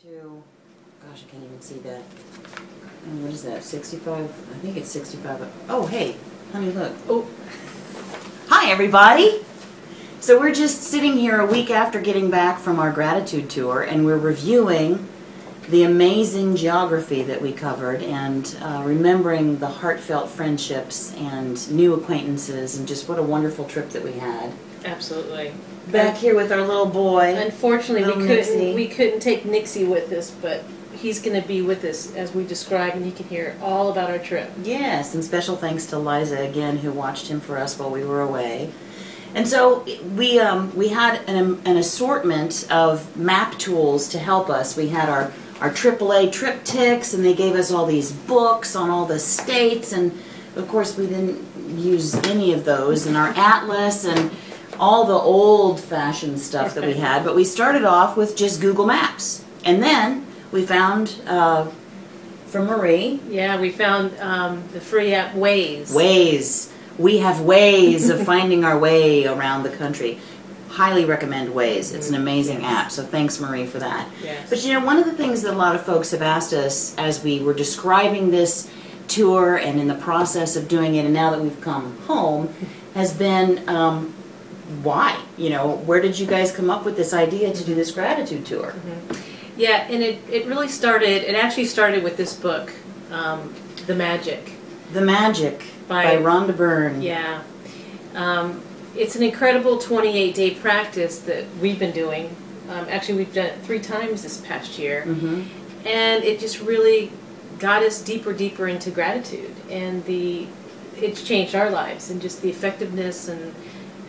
to, gosh, I can't even see that. What is that, 65? I think it's 65. Oh, hey, honey, look. Oh, hi, everybody. So we're just sitting here a week after getting back from our gratitude tour, and we're reviewing the amazing geography that we covered and remembering the heartfelt friendships and new acquaintances and just what a wonderful trip that we had. Absolutely. Back here with our little boy. Unfortunately, we couldn't take Nixie with us, but he's going to be with us as we describe, and he can hear all about our trip. Yes, and special thanks to Liza again, who watched him for us while we were away. And so we had an assortment of map tools to help us. We had our AAA triptychs, and they gave us all these books on all the states, and of course we didn't use any of those, and our atlas and all the old-fashioned stuff that we had. But we started off with just Google Maps, and then we found from Marie. Yeah, we found the free app Waze. Waze. We have ways of finding our way around the country. Highly recommend Waze. It's an amazing app, so thanks, Marie, for that. Yes. But you know, one of the things that a lot of folks have asked us as we were describing this tour and in the process of doing it, and now that we've come home, has been why? You know, where did you guys come up with this idea to do this gratitude tour? Mm-hmm. Yeah, and it actually started with this book, The Magic. The Magic by Rhonda Byrne. Yeah. It's an incredible 28-day practice that we've been doing. Actually, we've done it 3 times this past year. Mm-hmm. And it just really got us deeper into gratitude. And it's changed our lives, and just the effectiveness and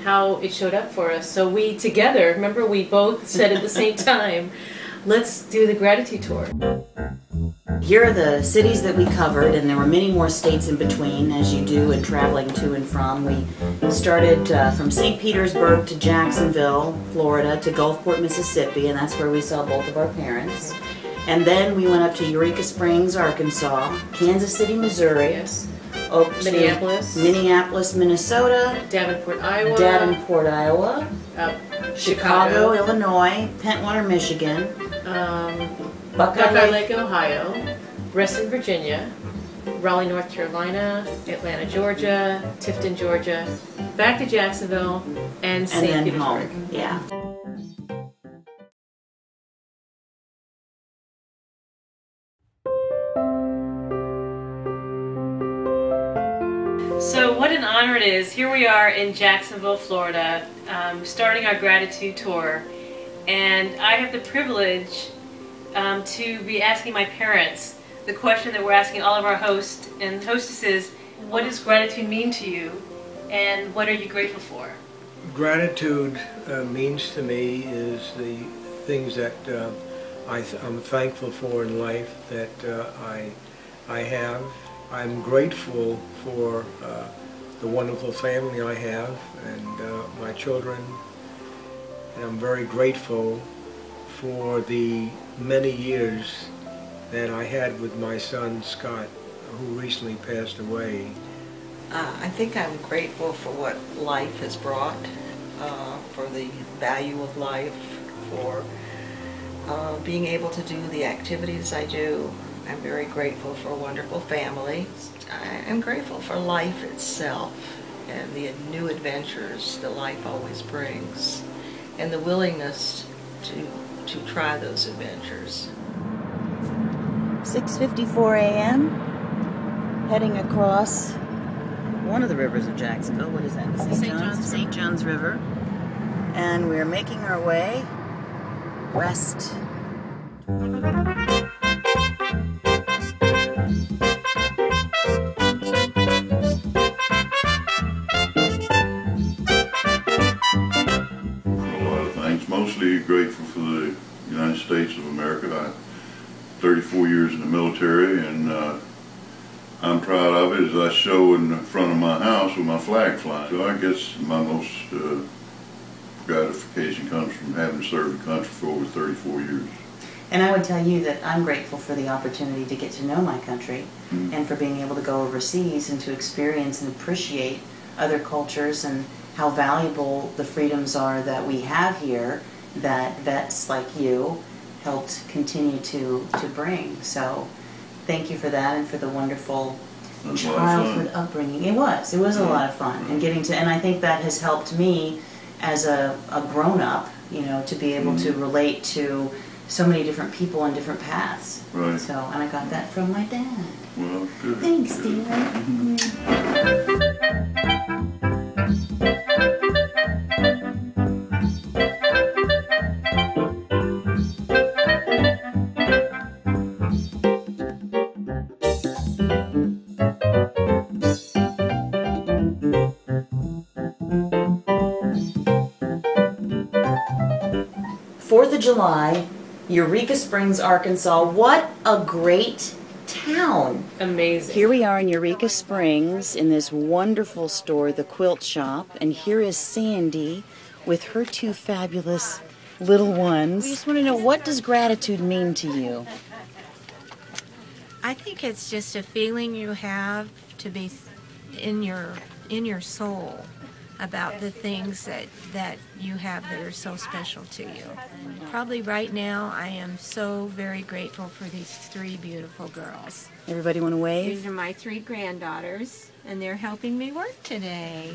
how it showed up for us. So we together, remember, we both said at the same time, let's do the gratitude tour. Here are the cities that we covered, and there were many more states in between, as you do in traveling to and from. We started from St. Petersburg to Jacksonville, Florida, to Gulfport, Mississippi, and that's where we saw both of our parents. And then we went up to Eureka Springs, Arkansas, Kansas City, Missouri, Yes. Minneapolis, Minnesota, Davenport, Iowa, Chicago, Illinois, Pentwater, Michigan, Buckeye Lake, Ohio, Reston, Virginia, Raleigh, North Carolina, Atlanta, Georgia, Tifton, Georgia, back to Jacksonville, and St. Petersburg. Home. Yeah. So what an honor it is. Here we are in Jacksonville, Florida, starting our gratitude tour, and I have the privilege to be asking my parents the question that we're asking all of our hosts and hostesses: what does gratitude mean to you, and what are you grateful for? Gratitude means to me is the things that I'm thankful for in life that I have. I'm grateful for the wonderful family I have and my children, and I'm very grateful for the many years that I had with my son Scott, who recently passed away. I think I'm grateful for what life has brought, for the value of life, for being able to do the activities I do. I'm very grateful for a wonderful family. I'm grateful for life itself and the new adventures that life always brings, and the willingness to try those adventures. 6:54 a.m. heading across one of the rivers of Jacksonville. What is that? St. John's River. And we're making our way west. Mostly grateful for the United States of America. I 34 years in the military, and I'm proud of it, as I show in the front of my house with my flag flying. So I guess my most gratification comes from having served the country for over 34 years. And I would tell you that I'm grateful for the opportunity to get to know my country, and for being able to go overseas and to experience and appreciate other cultures and how valuable the freedoms are that we have here, that vets like you helped continue to bring. So thank you for that and for the wonderful childhood upbringing. It was a lot of fun, and and I think that has helped me as a grown-up, you know, to be able to relate to so many different people on different paths. Right. So, and I got that from my dad. Well, good. Thanks, Good. dear. July, Eureka Springs, Arkansas. What a great town. Amazing. Here we are in Eureka Springs in this wonderful store, the Quilt Shop, and here is Sandy with her two fabulous little ones. We just want to know, what does gratitude mean to you? I think it's just a feeling you have to be in your soul about the things that you have that are so special to you. Probably right now I am so very grateful for these three beautiful girls. Everybody want to wave? These are my three granddaughters, and they're helping me work today.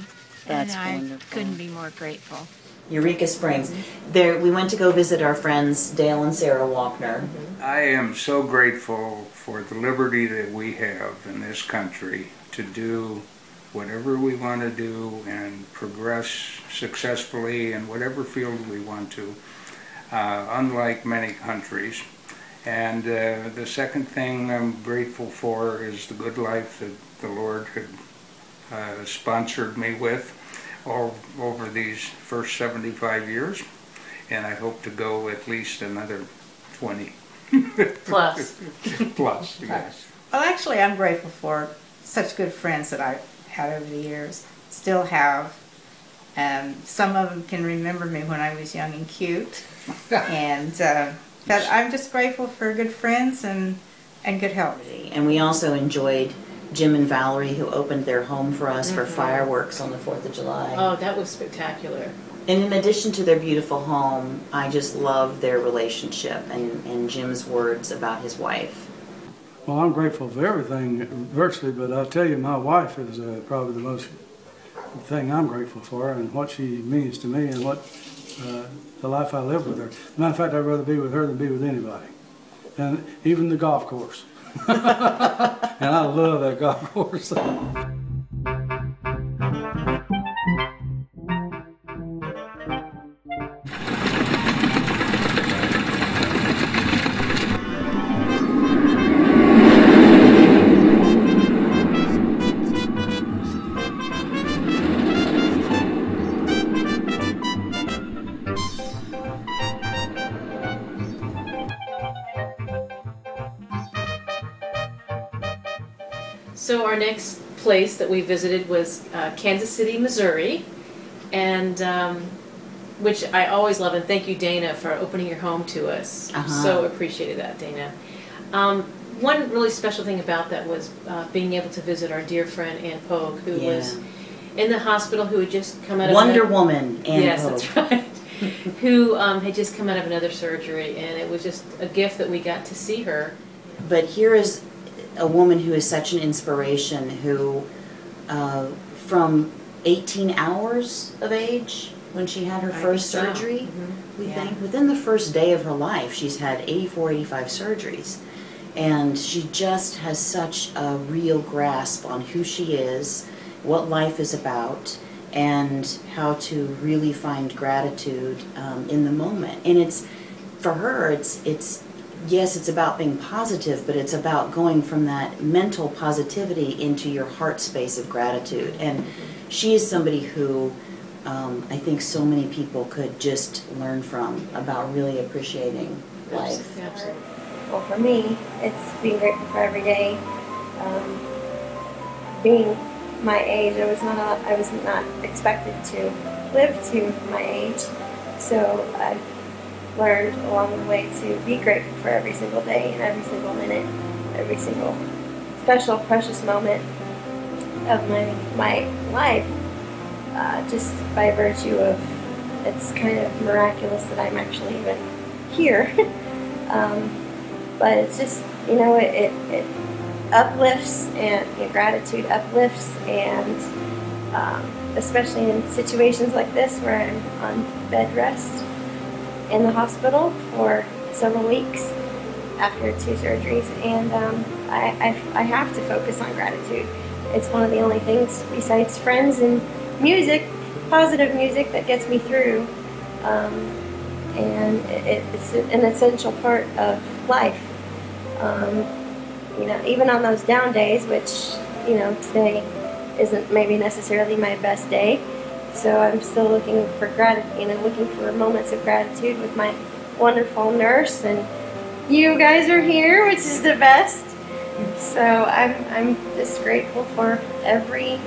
That's and wonderful. I couldn't be more grateful. Eureka Springs. There, we went to go visit our friends Dale and Sarah Walkner. I am so grateful for the liberty that we have in this country to do whatever we want to do and progress successfully in whatever field we want to, unlike many countries. And the second thing I'm grateful for is the good life that the Lord had sponsored me with over these first 75 years, and I hope to go at least another 20. Plus. Plus, yes. Well, actually, I'm grateful for such good friends that I've had over the years, still have. Some of them can remember me when I was young and cute, and but I'm just grateful for good friends and good health. And we also enjoyed Jim and Valerie, who opened their home for us for fireworks on the 4th of July. Oh, that was spectacular. And in addition to their beautiful home, I just love their relationship and Jim's words about his wife. Well, I'm grateful for everything, virtually, but I'll tell you, my wife is probably the most thing I'm grateful for, and what she means to me, and what the life I live with her. Matter of fact, I'd rather be with her than be with anybody, and even the golf course. And I love that golf course. So our next place that we visited was Kansas City, Missouri, and which I always love, and thank you, Dana, for opening your home to us. So appreciated that, Dana. One really special thing about that was being able to visit our dear friend Ann Pogue, who was in the hospital, who had just come out of Wonder Woman, Ann yes, Pogue. that's right. Who had just come out of another surgery, and it was just a gift that we got to see her. But here is a woman who is such an inspiration, who from 18 hours of age when she had her first surgery, we think, within the first day of her life, she's had 84, 85 surgeries. And she just has such a real grasp on who she is, what life is about, and how to really find gratitude in the moment. And it's, for her, it's yes, it's about being positive, but it's about going from that mental positivity into your heart space of gratitude. And she is somebody who I think so many people could just learn from, about really appreciating life. Absolutely. Well, for me, it's being grateful for every day. Being my age, I was not expected to live to my age, so I've learned along the way to be grateful for every single day and every single minute, every single special, precious moment of my life, just by virtue of, it's kind of miraculous that I'm actually even here. But it's just, you know, it uplifts, and gratitude uplifts, and especially in situations like this where I'm on bed rest in the hospital for several weeks after 2 surgeries, and I have to focus on gratitude. It's one of the only things besides friends and music, positive music, that gets me through, and it's an essential part of life. You know, even on those down days, which, you know, today isn't maybe necessarily my best day, so I'm still looking for gratitude, you know, looking for moments of gratitude with my wonderful nurse, and you guys are here, which is the best. So I'm just grateful for every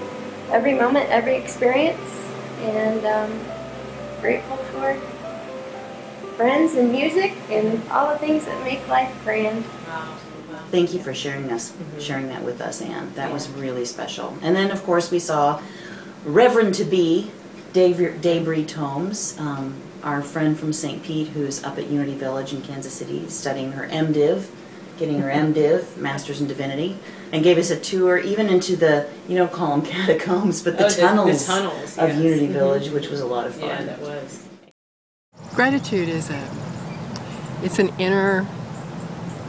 moment, every experience, and grateful for friends and music and all the things that make life grand. Thank you for sharing that with us, Anne. That was really special. And then, of course, we saw Reverend to be Debri Tomes, our friend from St. Pete, who's up at Unity Village in Kansas City studying her MDiv, getting her MDiv, Master's in Divinity, and gave us a tour even into the, you don't call them catacombs, but the tunnels of yes. Unity Village, which was a lot of fun. Yeah, that was. Gratitude is it's an inner,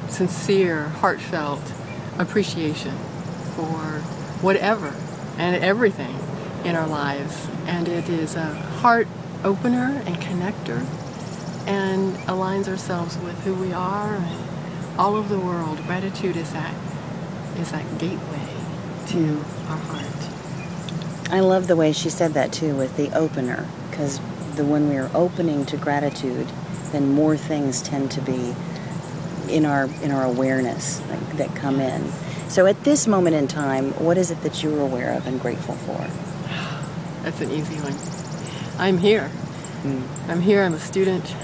sincere, heartfelt appreciation for whatever and everything in our lives, and it is a heart opener and connector, and aligns ourselves with who we are and all over the world. Gratitude is that gateway to our heart. I love the way she said that too, with the opener, because when we are opening to gratitude, then more things tend to be in our awareness that come in. So at this moment in time, what is it that you're aware of and grateful for? That's an easy one. I'm here. I'm here. I'm a student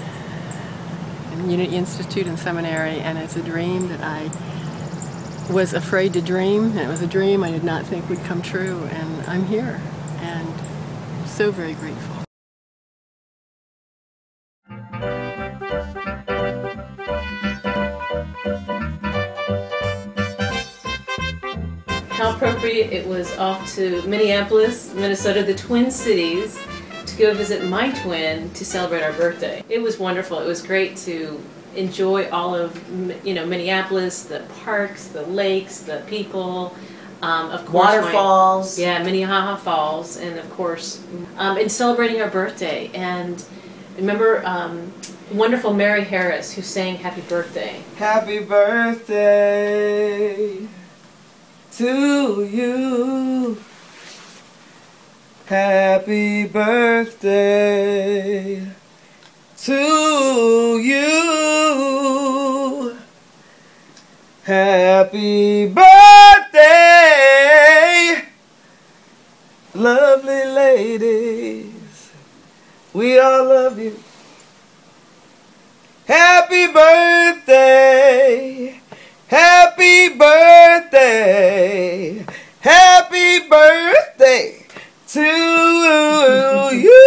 in Unity Institute and Seminary, and it's a dream that I was afraid to dream, and it was a dream I did not think would come true, and I'm here, and so very grateful. How appropriate it was off to Minneapolis, Minnesota, the Twin Cities, to go visit my twin to celebrate our birthday. It was wonderful. It was great to enjoy all of, you know, Minneapolis, the parks, the lakes, the people, of course, waterfalls. Minnehaha Falls, and of course, in celebrating our birthday. And remember wonderful Mary Harris, who sang Happy Birthday. Happy birthday to you. Happy birthday to you. Happy birthday, lovely ladies. We all love you. Happy birthday. Happy birthday. Happy birthday to you.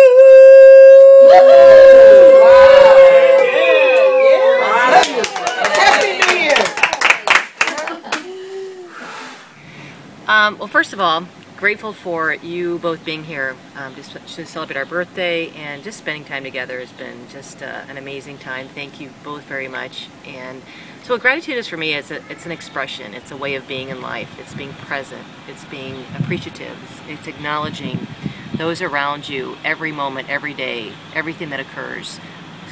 Happy New Year. Well, first of all, grateful for you both being here to celebrate our birthday, and just spending time together has been just an amazing time. Thank you both very much. And so what gratitude is for me is it's an expression. It's a way of being in life. It's being present. It's being appreciative. It's acknowledging those around you every moment, every day, everything that occurs.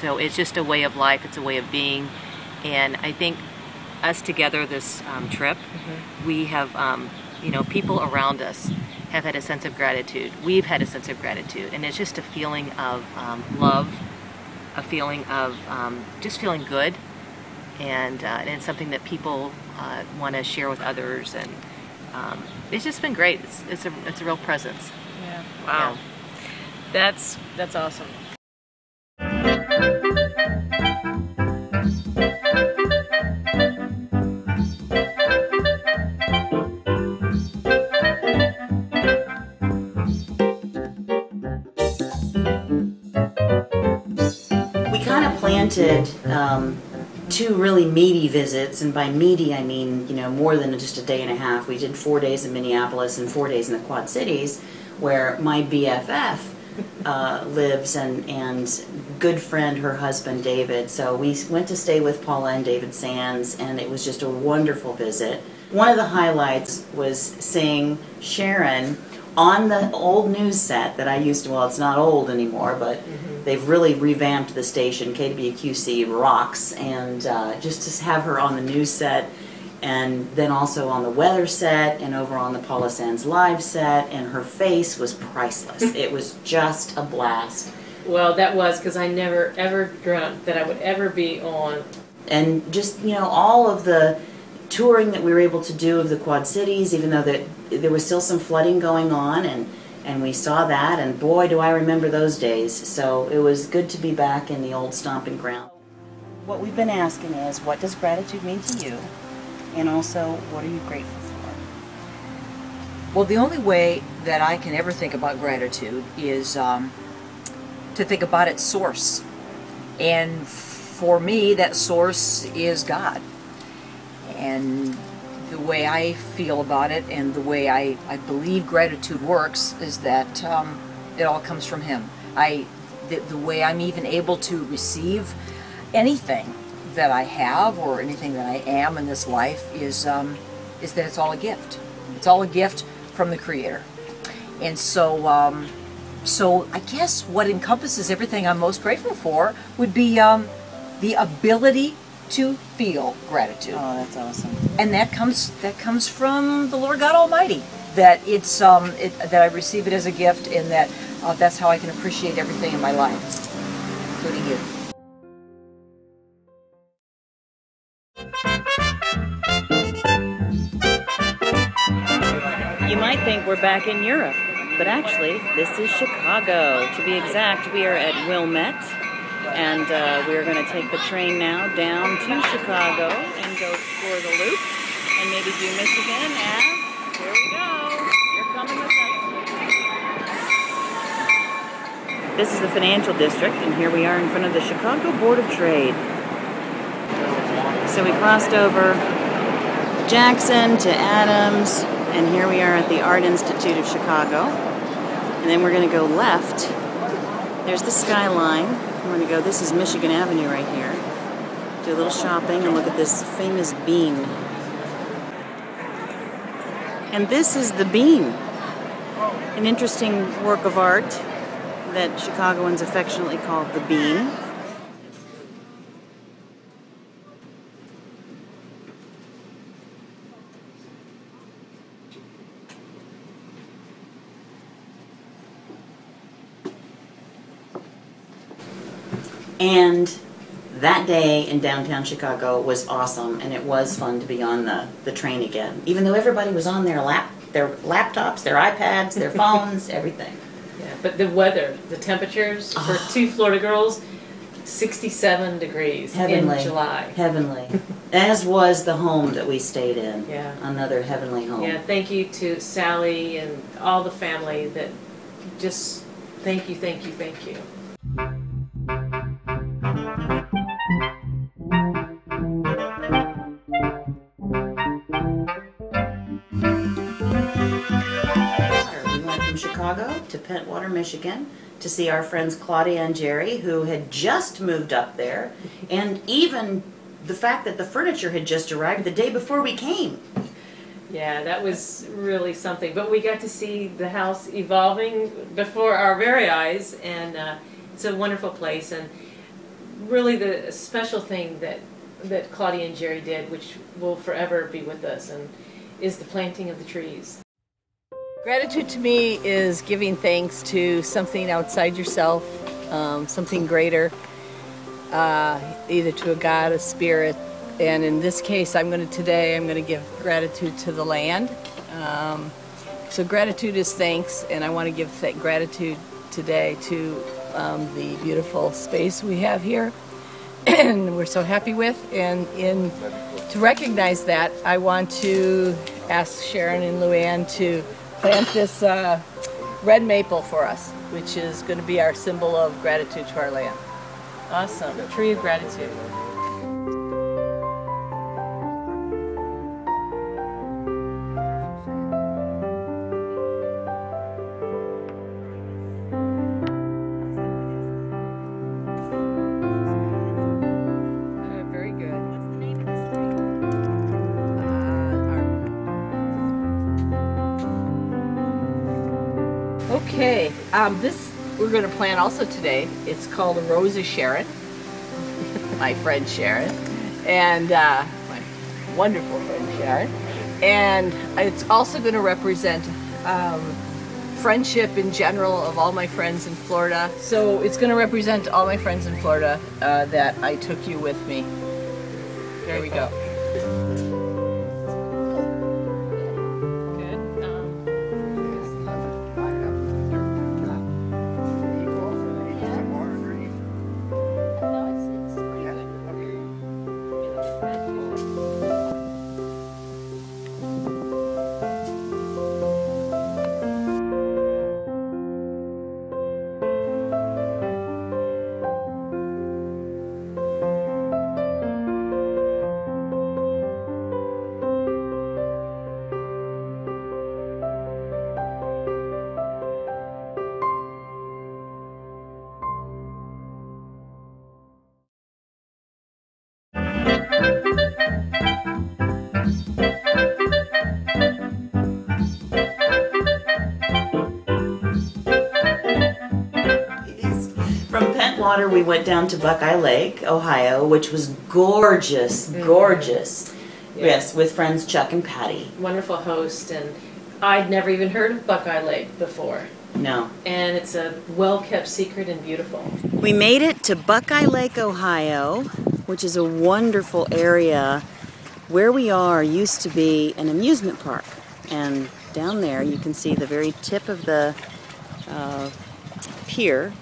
So it's just a way of life. It's a way of being. And I think us together this trip, we have, you know, people around us have had a sense of gratitude. We've had a sense of gratitude. And it's just a feeling of love, a feeling of just feeling good. And it's something that people want to share with others, and it's just been great. It's a real presence. Yeah. Wow. Yeah. That's awesome. We kind of planted 2 really meaty visits, and by meaty I mean, you know, more than just a day and a half. We did 4 days in Minneapolis and 4 days in the Quad Cities, where my BFF lives, and good friend, her husband David. So we went to stay with Paula and David Sands, and it was just a wonderful visit. One of the highlights was seeing Sharon on the old news set that I used to, well, it's not old anymore, but they've really revamped the station. KWQC rocks, and just to have her on the news set, and then also on the weather set, and over on the Paula Sands live set, and her face was priceless. It was just a blast. Well, that was, because I never ever dreamt that I would ever be on. And just, you know, all of the touring that we were able to do of the Quad Cities, even though there was still some flooding going on, and we saw that, and boy, do I remember those days. So it was good to be back in the old stomping ground. What we've been asking is, what does gratitude mean to you? And also, what are you grateful for? Well, the only way that I can ever think about gratitude is to think about its source. And for me, that source is God. And the way I feel about it, and the way I believe gratitude works, is that it all comes from Him. The way I'm even able to receive anything that I have or anything that I am in this life is that it's all a gift. It's all a gift from the Creator. And so, so I guess what encompasses everything I'm most grateful for would be the ability to feel gratitude. Oh, that's awesome. And that comes from the Lord God Almighty. That it's that I receive it as a gift, and that that's how I can appreciate everything in my life, including you. You might think we're back in Europe, but actually this is Chicago. To be exact, we are at Wilmette, and we're going to take the train now down to Chicago and go explore the Loop and maybe do Michigan. And here we go. You're coming with us. This is the financial district, and here we are in front of the Chicago Board of Trade. So we crossed over Jackson to Adams, and here we are at the Art Institute of Chicago. And then we're going to go left. There's the skyline. We're going to go, this is Michigan Avenue right here. Do a little shopping and look at this famous bean. And this is the bean. An interesting work of art that Chicagoans affectionately call the bean. And that day in downtown Chicago was awesome, and it was fun to be on the train again. Even though everybody was on their laptops, their iPads, their phones, everything. Yeah, but the weather, the temperatures for 2 Florida girls, 67 degrees Heavenly. in July. Heavenly. As was the home that we stayed in. Yeah. Another heavenly home. Yeah, thank you to Sally and all the family that just, thank you, thank you, thank you. Chicago to Pentwater, Michigan, to see our friends Claudia and Jerry, who had just moved up there, and even the fact that the furniture had just arrived the day before we came. Yeah, that was really something. But we got to see the house evolving before our very eyes, and it's a wonderful place. And really the special thing that Claudia and Jerry did, which will forever be with us, and is the planting of the trees. Gratitude to me is giving thanks to something outside yourself, something greater, either to a God, a spirit, and in this case I'm going to give gratitude to the land. So gratitude is thanks, and I want to give gratitude today to the beautiful space we have here and we're so happy with, and to recognize that, I want to ask Sharon and Luann to plant this red maple for us, which is going to be our symbol of gratitude to our land. Awesome. Tree of gratitude. Okay, this we're going to plant also today. It's called a Rose of Sharon, my friend Sharon, and my wonderful friend Sharon. And it's also going to represent friendship in general of all my friends in Florida. So it's going to represent all my friends in Florida that I took you with me. There we go. From Pentwater, we went down to Buckeye Lake, Ohio, which was gorgeous, gorgeous. Yes, with friends Chuck and Patty. Wonderful host, and I'd never even heard of Buckeye Lake before. No. And it's a well-kept secret and beautiful. We made it to Buckeye Lake, Ohio, which is a wonderful area. Where we are used to be an amusement park, and down there you can see the very tip of the pier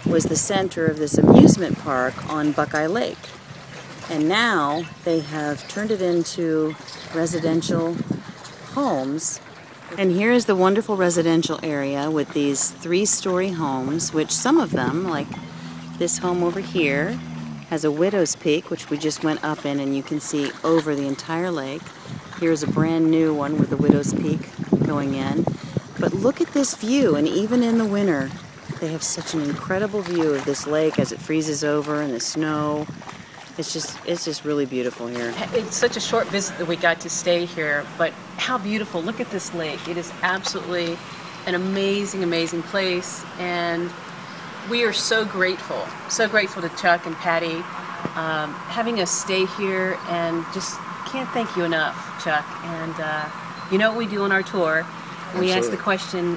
was the center of this amusement park on Buckeye Lake. And now they have turned it into residential homes. And here is the wonderful residential area with these 3-story homes, which some of them, like this home over here, has a widow's peak, which we just went up in, and you can see over the entire lake. Here's a brand new one with a widow's peak going in. But look at this view, and even in the winter, they have such an incredible view of this lake as it freezes over and the snow. It's just really beautiful here. It's such a short visit that we got to stay here, but how beautiful. Look at this lake. It is absolutely an amazing, amazing place, and we are so grateful to Chuck and Patty having us stay here, and just can't thank you enough, Chuck. And you know what we do on our tour? We ask the question,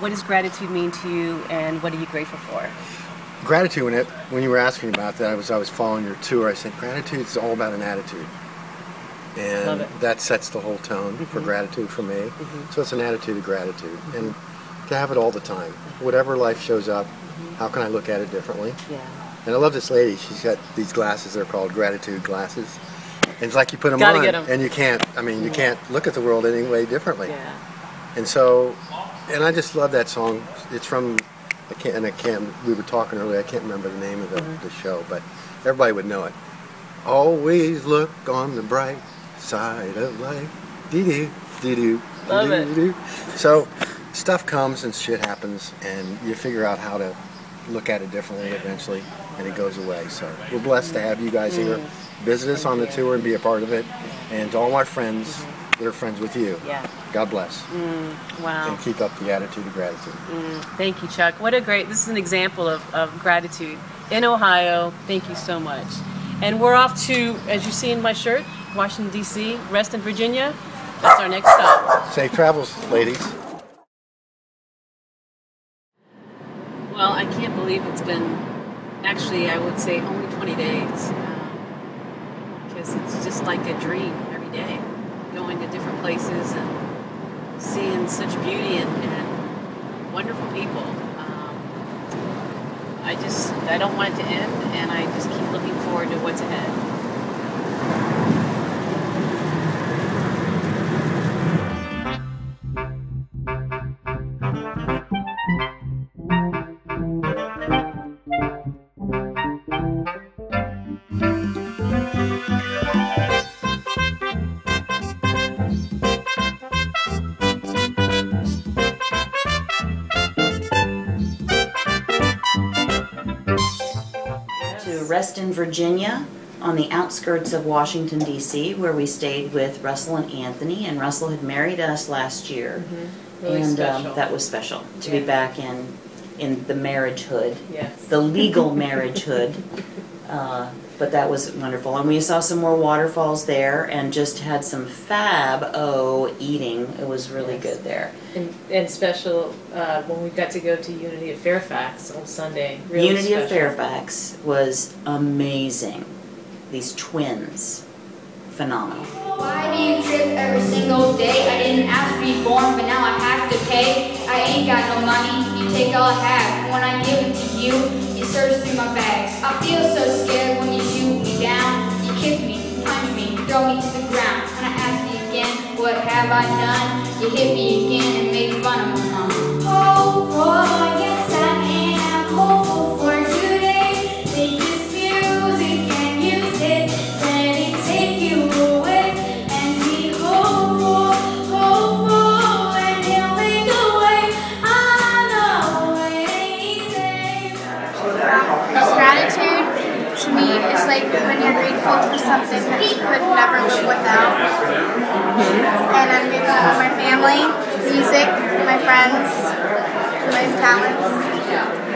what does gratitude mean to you, and what are you grateful for? Gratitude, when you were asking about that, I was following your tour. I said gratitude is all about an attitude. And that sets the whole tone for gratitude for me. So it's an attitude of gratitude. And to have it all the time. Whatever life shows up, how can I look at it differently? Yeah. And I love this lady. She's got these glasses. They're called gratitude glasses. And it's like you put them Gotta on, get 'em. and you can't look at the world any way differently. Yeah. And so, and I just love that song. It's from, we were talking earlier, I can't remember the name of the show, but everybody would know it. Always look on the bright side of life. Dee-doo, dee-doo, dee-doo. So, stuff comes and shit happens, and you figure out how to look at it differently eventually, and it goes away. So, we're blessed to have you guys here. Visit us on the tour and be a part of it. And to all my friends that are friends with you, God bless. Wow. And keep up the attitude of gratitude. Thank you, Chuck. This is an example of gratitude in Ohio. Thank you so much. And we're off to, as you see in my shirt, Washington, D.C., Reston, Virginia. That's our next stop. Safe travels, ladies. Well, I can't believe it's been, actually, I would say only 20 days. Because it's just like a dream every day. Going to different places and seeing such beauty and wonderful people. I don't want it to end, and I just keep looking forward to what's ahead. Reston, Virginia, on the outskirts of Washington, D.C., where we stayed with Russell and Anthony, and Russell had married us last year. Really and special. that was special to be back in the marriage hood, Yes. the legal marriage hood. But that was wonderful, and we saw some more waterfalls there, and just had some eating. It was really good there. And special when we got to go to Unity of Fairfax on Sunday. Really Unity of special. Fairfax was amazing. These twins, phenomenal. Why do you trip every single day? I didn't ask to be born, but now I have to pay. I ain't got no money, you take all I have. When I give it to you, you search through my bags. I feel so scared when you shoot me down. You kick me, punch me, throw me to the ground. When I ask you again, what have I done? You hit me again and make fun of my mom. Oh boy, yes I am hopeful for today. Take this music and use it, let it take you away. And be hopeful, hopeful, and he'll make a way. I know it ain't easy. Gratitude to me is like when you're grateful for something that you could never live without. And I'm grateful for my family, music, my friends, my talents.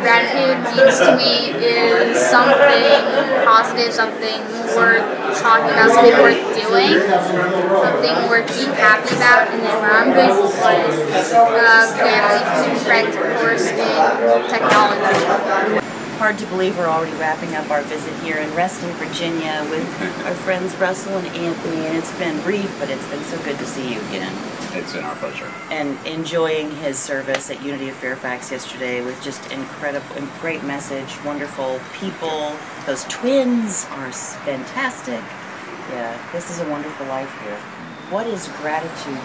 Gratitude means to me is something positive, something worth talking about, something worth doing, something worth being happy about. And then what I'm grateful for is family, food, friends, of course, and technology. Hard to believe we're already wrapping up our visit here in Reston, Virginia with our friends Russell and Anthony, and it's been brief, but it's been so good to see you again. It's been our pleasure. And enjoying his service at Unity of Fairfax yesterday with just incredible, great message, wonderful people. Those twins are fantastic. Yeah, this is a wonderful life here. What is gratitude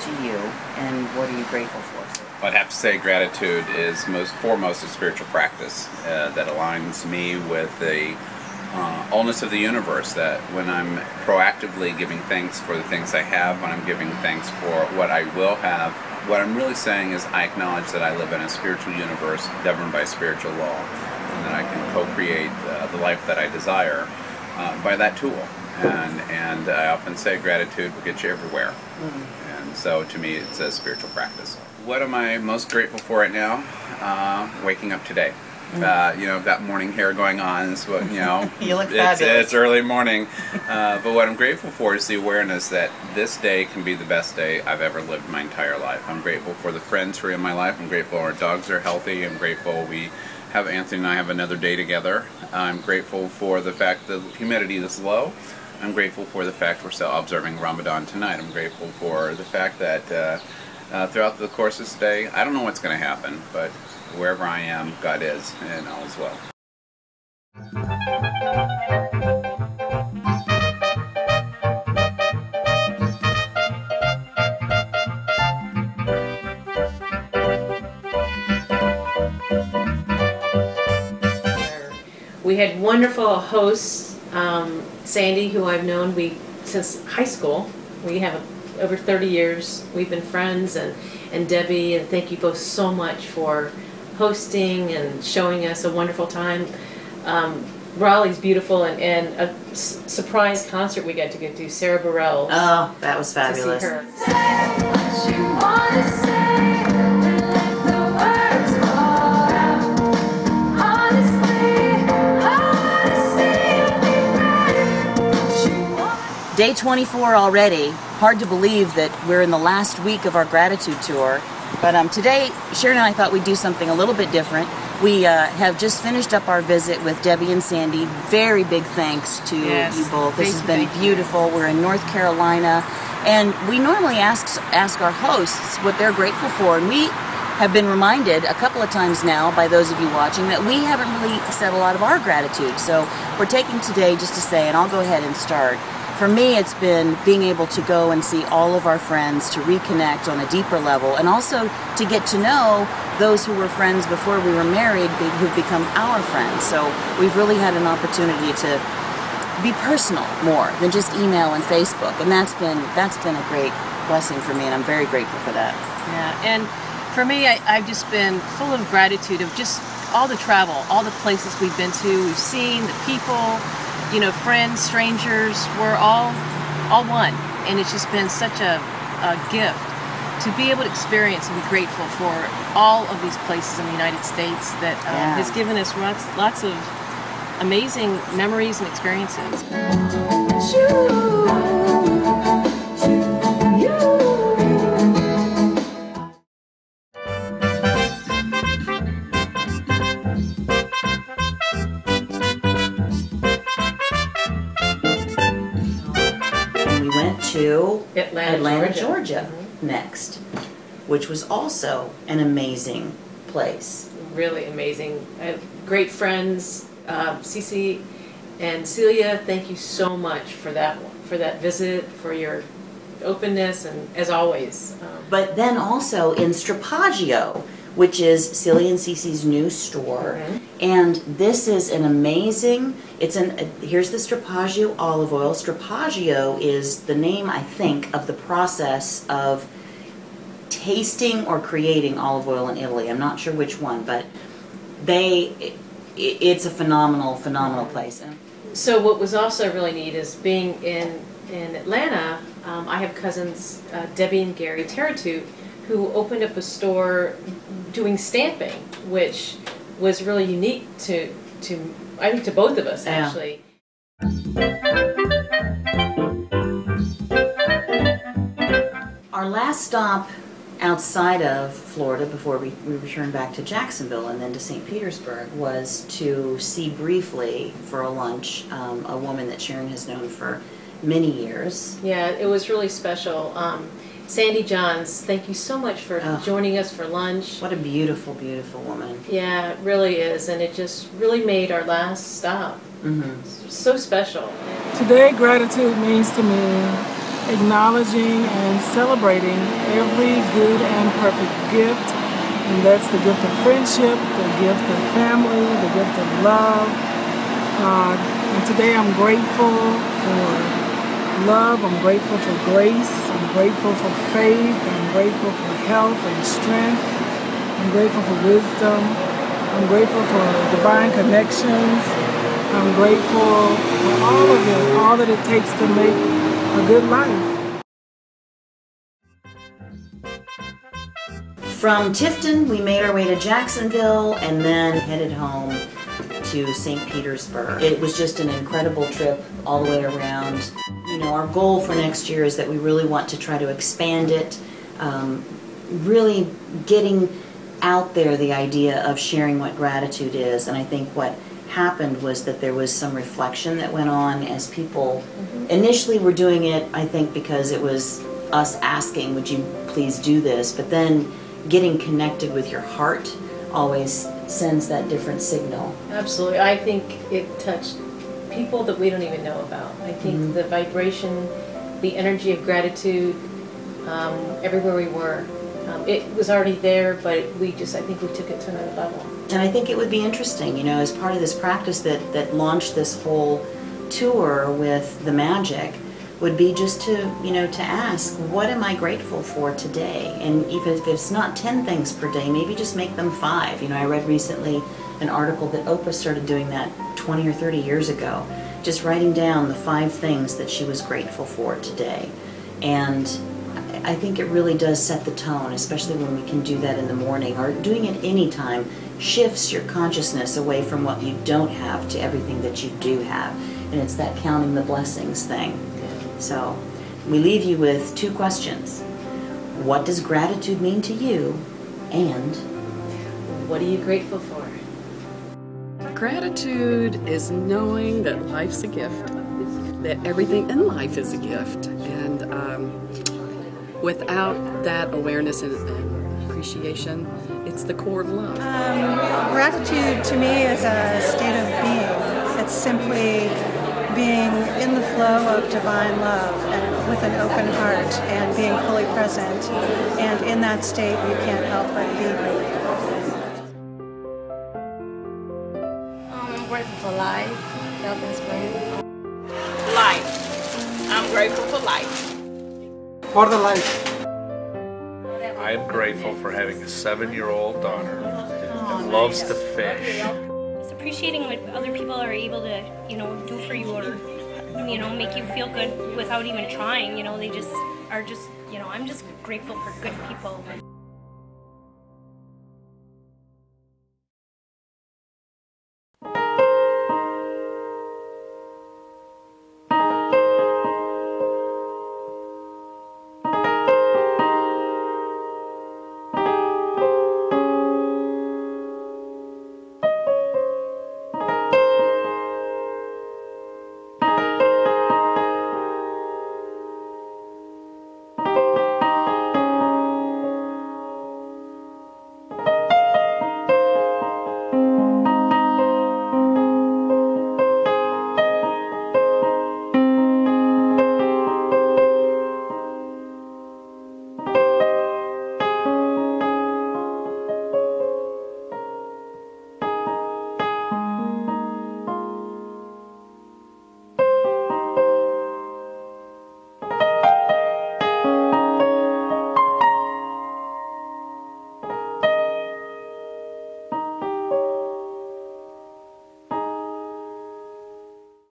to you, and what are you grateful for? I'd have to say gratitude is foremost a spiritual practice that aligns me with the allness of the universe, that when I'm proactively giving thanks for the things I have, when I'm giving thanks for what I will have, what I'm really saying is I acknowledge that I live in a spiritual universe governed by spiritual law, and that I can co-create the life that I desire by that tool. And I often say gratitude will get you everywhere. Mm-hmm. And so to me it's a spiritual practice. What am I most grateful for right now? Waking up today. You know, I've got morning hair going on, so, you know, you look fabulous. It's early morning. But what I'm grateful for is the awareness that this day can be the best day I've ever lived my entire life. I'm grateful for the friends who are in my life. I'm grateful our dogs are healthy. I'm grateful Anthony and I have another day together. I'm grateful for the fact that the humidity is low. I'm grateful for the fact we're still observing Ramadan tonight. I'm grateful for the fact that throughout the course of this day, I don't know what's going to happen, but wherever I am, God is, and all is well. We had wonderful hosts, Sandy, who I've known since high school. We have over 30 years. We've been friends, and Debbie, and thank you both so much for hosting and showing us a wonderful time. Raleigh's beautiful, and a surprise concert we got to go to, Sarah Bareilles. Oh, that was fabulous. To see her. Day 24 already. Hard to believe that we're in the last week of our gratitude tour. But today, Sharon and I thought we'd do something a little bit different. We have just finished up our visit with Debbie and Sandy. Very big thanks to you both. This has been beautiful. We're in North Carolina. And we normally ask our hosts what they're grateful for. And we have been reminded a couple of times now by those of you watching that we haven't really said a lot of our gratitude. So we're taking today just to say, and I'll go ahead and start. For me, it's been being able to go and see all of our friends, to reconnect on a deeper level, and also to get to know those who were friends before we were married, who've become our friends. So we've really had an opportunity to be personal more than just email and Facebook, and that's been a great blessing for me, and I'm very grateful for that. Yeah, and for me, I've just been full of gratitude of just all the travel, all the places we've been to, we've seen, the people, you know, friends, strangers, we're all one. And it's just been such a gift to be able to experience and be grateful for all of these places in the United States that has given us lots of amazing memories and experiences. We went to Atlanta, Georgia next, which was also an amazing place. Really amazing. I have great friends. Cece and Celia, thank you so much for that visit, for your openness, and as always. But then also in Strapaggio, which is Celia and Cece's new store, and this is an amazing. Here's the Strapaggio olive oil. Strapaggio is the name, I think, of the process of tasting or creating olive oil in Italy. I'm not sure which one, but it's a phenomenal place. So what was also really neat is being in Atlanta. I have cousins, Debbie and Gary Terratute, who opened up a store doing stamping, which was really unique to I think to both of us, actually. Our last stop outside of Florida before we returned back to Jacksonville and then to St. Petersburg was to see briefly for a lunch a woman that Sharon has known for many years. Yeah, it was really special. Sandy Johns, thank you so much for joining us for lunch. What a beautiful, beautiful woman. Yeah, it really is, and it just really made our last stop so special. Today, gratitude means to me acknowledging and celebrating every good and perfect gift, and that's the gift of friendship, the gift of family, the gift of love. And today I'm grateful for love, I'm grateful for grace, I'm grateful for faith, I'm grateful for health and strength, I'm grateful for wisdom, I'm grateful for divine connections, I'm grateful for all of it, all that it takes to make a good life. From Tifton, we made our way to Jacksonville and then headed home to St. Petersburg. It was just an incredible trip all the way around. You know, our goal for next year is that we really want to try to expand it, really getting out there the idea of sharing what gratitude is. And I think what happened was that there was some reflection that went on as people initially were doing it, I think, because it was us asking, would you please do this? But then getting connected with your heart always sends that different signal. Absolutely. I think it touched people that we don't even know about. I think the vibration, the energy of gratitude, everywhere we were, it was already there, but I think we took it to another level. And I think it would be interesting, you know, as part of this practice that launched this whole tour with the magic, would be just to, you know, to ask, what am I grateful for today? And even if it's not 10 things per day, maybe just make them 5. You know, I read recently an article that Oprah started doing that 20 or 30 years ago, just writing down the 5 things that she was grateful for today. And I think it really does set the tone, especially when we can do that in the morning, or doing it anytime shifts your consciousness away from what you don't have to everything that you do have. And it's that counting the blessings thing. So we leave you with 2 questions. What does gratitude mean to you? And what are you grateful for? Gratitude is knowing that life's a gift, that everything in life is a gift. And without that awareness and appreciation, it's the core of love. Gratitude to me is a state of being. It's simply being in the flow of divine love and with an open heart and being fully present. And in that state, you can't help but be grateful. I'm grateful for life, health, and strength. Life. I'm grateful for life. For the life. I am grateful for having a 7-year-old daughter that loves to fish. It's appreciating what other people are able to, you know, do for you, or, you know, make you feel good without even trying. You know, they just are just, I'm just grateful for good people.